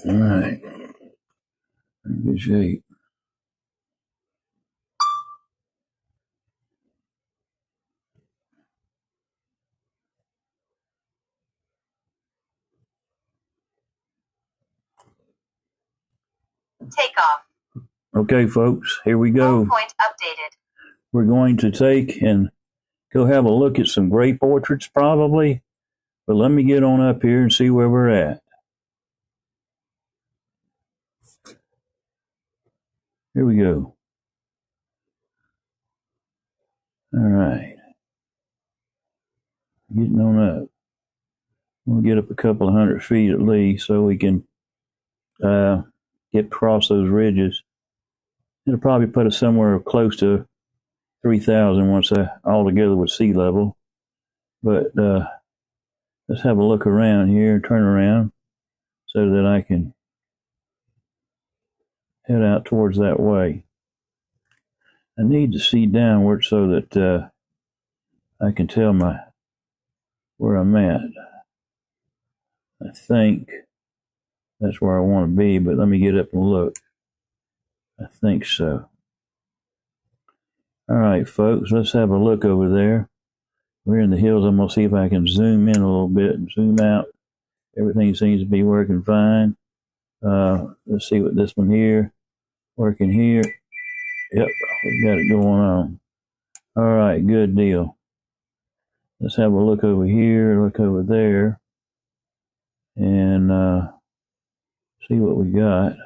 All right. Good shape. Take off. Okay, folks, here we go. Point updated. We're going to take and go have a look at some grape orchards probably, but let me get on up here and see where we're at. Here we go. All right. Getting on up. We'll get up a couple of 100 feet at least so we can get across those ridges. It'll probably put us somewhere close to 3,000 once all together with sea level. But let's have a look around here, turn around so that I can head out towards that way. I need to see downward so that I can tell where I'm at. I think that's where I want to be, but let me get up and look. I think so. All right, folks, let's have a look over there. We're in the hills. I'm going to see if I can zoom in a little bit and zoom out. Everything seems to be working fine. Let's see what this one here, working here. Yep, we got it going on. All right, good deal. Let's have a look over here, look over there, and see what we got.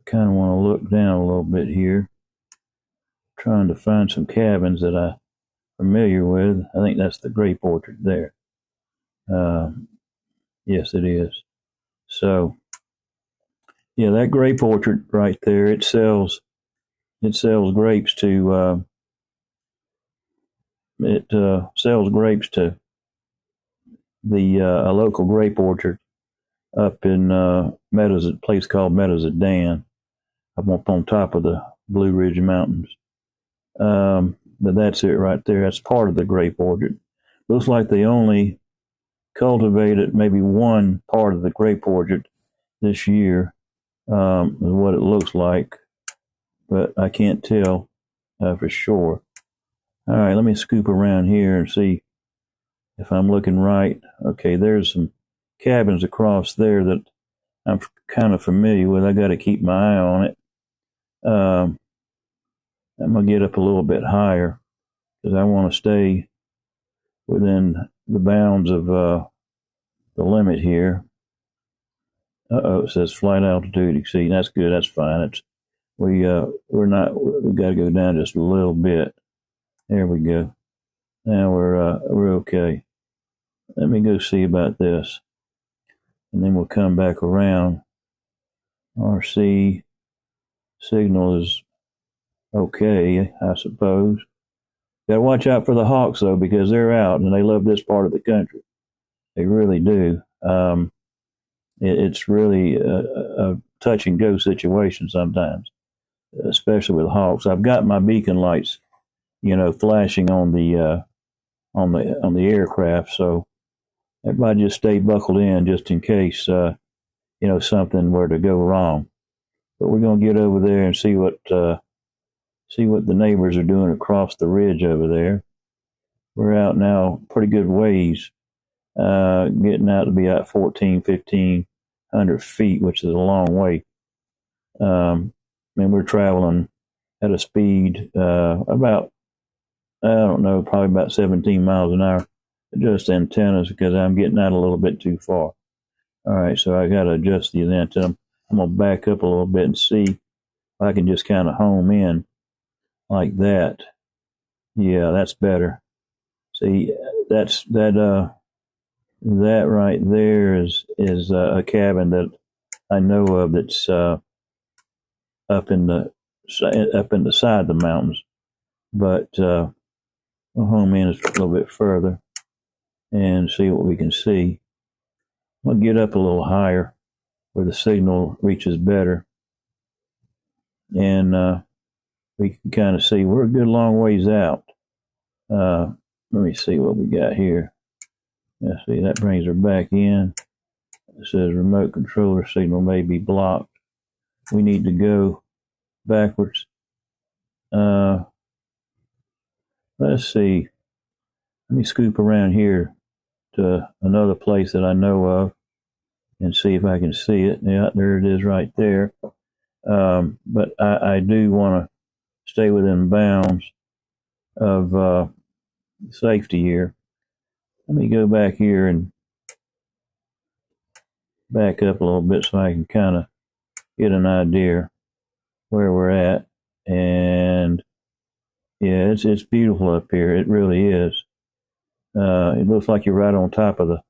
Kind of want to look down a little bit here, trying to find some cabins that I'm familiar with. I think that's the grape orchard there. Yes, it is. So, yeah, that grape orchard right there, it sells grapes to sells grapes to the a local grape orchard up in Meadows, a place called Meadows at Dan, up on top of the Blue Ridge Mountains. But that's it right there. That's part of the grape orchard. Looks like they only cultivated maybe one part of the grape orchard this year, is what it looks like, but I can't tell for sure. All right, let me scoop around here and see if I'm looking right. Okay, there's some cabins across there that I'm kind of familiar with. I got to keep my eye on it. I'm going to get up a little bit higher because I want to stay within the bounds of the limit here. It says flight altitude exceed. That's good. That's fine. We got to go down just a little bit. There we go. Now we're okay. Let me go see about this, and then we'll come back around. RC signal is okay, I suppose. Got to watch out for the hawks though, because they're out and they love this part of the country. They really do. It's really a touch and go situation sometimes, especially with hawks. I've got my beacon lights, flashing on the aircraft, so everybody just stay buckled in just in case something were to go wrong. But we're gonna get over there and see what the neighbors are doing across the ridge over there. We're out now pretty good ways, getting out to be at 1,500 feet, which is a long way. And we're traveling at a speed about, I don't know, probably about 17 miles an hour. Adjust antennas because I'm getting out a little bit too far. All right, so I got to adjust the antenna. I'm going to back up a little bit and see if I can just kind of home in like that. Yeah, that's better. See, that right there is a cabin that I know of that's up in the side of the mountains, but we'll home in a little bit further and see what we can see. We'll get up a little higher where the signal reaches better, and we can kind of see we're a good long ways out. Let me see what we got here. Let's see, that brings her back in. It says remote controller signal may be blocked. We need to go backwards. Let's see. Let me scoop around here to another place that I know of and see if I can see it. Yeah, there it is right there. But I do want to stay within bounds of safety here. Let me go back here and back up a little bit so I can kind of get an idea where we're at. And yeah, it's beautiful up here. It really is. It looks like you're right on top of them.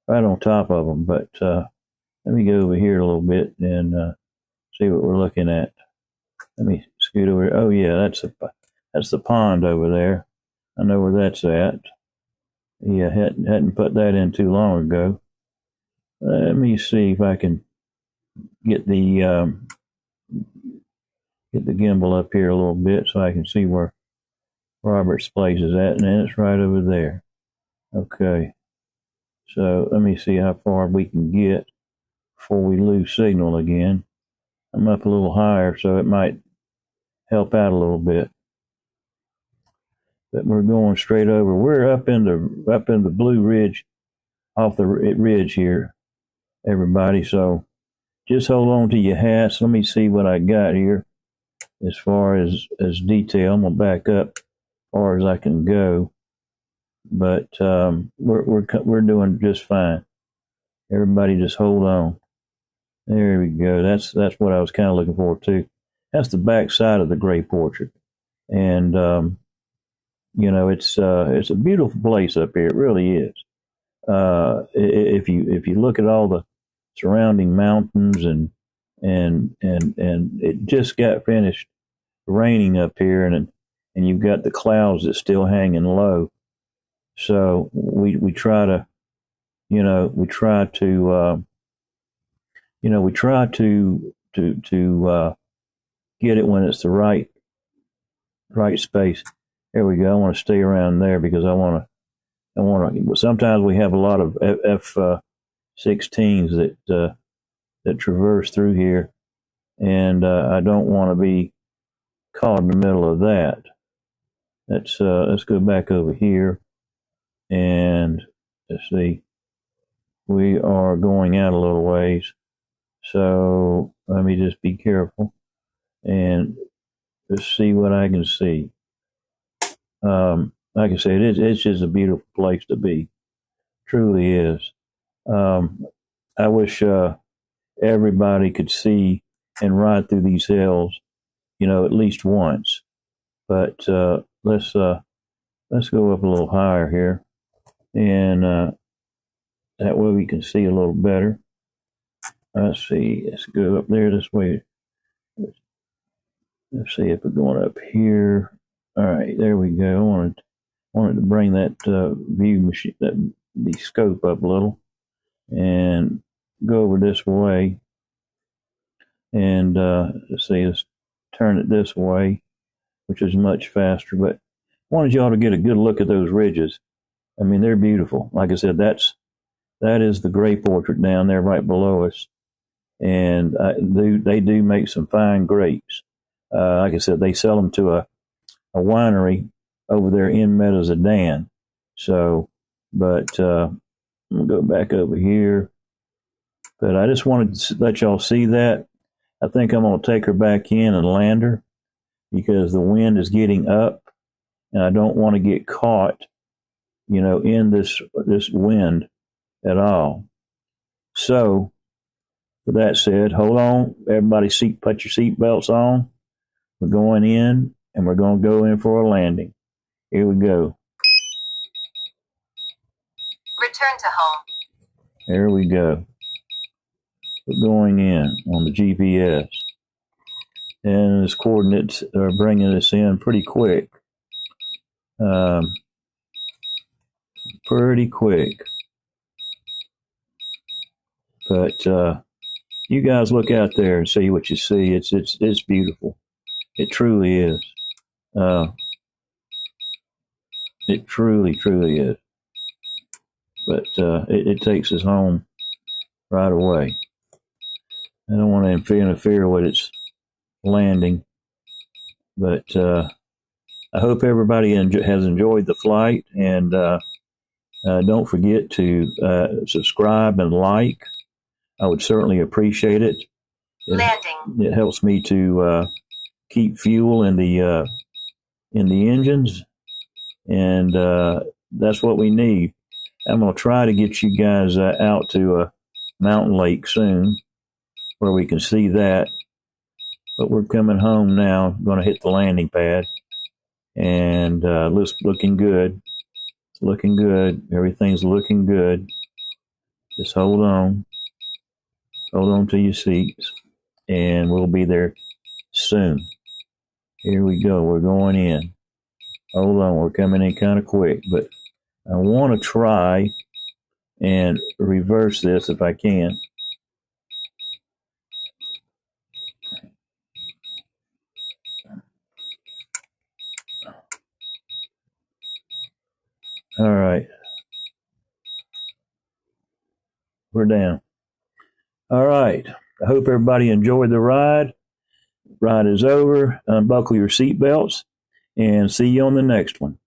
But let me go over here a little bit and see what we're looking at. Let me scoot over here. Oh yeah, that's the pond over there. I know where that's at. Yeah, hadn't put that in too long ago. Let me see if I can get the gimbal up here a little bit so I can see where Robert's place is at, and it's right over there. Okay, so let me see how far we can get before we lose signal again. I'm up a little higher, so it might help out a little bit. But we're going straight over. We're up in the Blue Ridge, off the ridge here, everybody. So just hold on to your hats. Let me see what I got here as far as detail. I'm gonna back up as far as I can go, but we're doing just fine. Everybody, just hold on. There we go. That's what I was kind of looking forward to. That's the back side of the grape orchard, and it's a beautiful place up here. It really is. If you look at all the surrounding mountains and it just got finished raining up here, and you've got the clouds that's still hanging low. So we try to get it when it's the right space. There we go. I want to stay around there because I want to. Sometimes we have a lot of F-16s that traverse through here, and I don't want to be caught in the middle of that. Let's go back over here, and let's see. We are going out a little ways, so let me just be careful and just see what I can see. Like I said, it's just a beautiful place to be. Truly is. I wish everybody could see and ride through these hills, at least once. But let's go up a little higher here, and that way we can see a little better. Let's see. Let's go up there this way. Let's see if we're going up here. All right, there we go. I wanted to bring that view machine, the scope up a little, and go over this way. And let's see, let's turn it this way, which is much faster. But I wanted y'all to get a good look at those ridges. I mean, they're beautiful. Like I said, that is the grape orchard down there right below us, and they do make some fine grapes. Like I said, they sell them to a winery over there in Meadows-Adan. So, but I'm gonna go back over here. But I just wanted to let y'all see that. I think I'm gonna take her back in and land her because the wind is getting up, and I don't want to get caught, in this wind at all. So, with that said, hold on, everybody, put your seat belts on. We're going in, and we're going to go in for a landing. Here we go. Return to home. There we go. We're going in on the GPS. And its coordinates are bringing us in pretty quick. Pretty quick. But you guys look out there and see what you see. It's beautiful. It truly is. It truly is. but it takes us home right away. I don't want to interfere with its landing, but I hope everybody has enjoyed the flight, and don't forget to subscribe and like. I would certainly appreciate it. Landing. It helps me to keep fuel in the engines, and that's what we need. I'm going to try to get you guys out to a mountain lake soon where we can see that. But we're coming home now. Going to hit the landing pad, and looking good. It's looking good. Everything's looking good. Just hold on. Hold on to your seats, and we'll be there soon. Here we go. We're going in. Hold on. We're coming in kind of quick, but I want to try and reverse this if I can. All right. We're down. All right. I hope everybody enjoyed the ride. Ride is over. Unbuckle your seatbelts, and see you on the next one.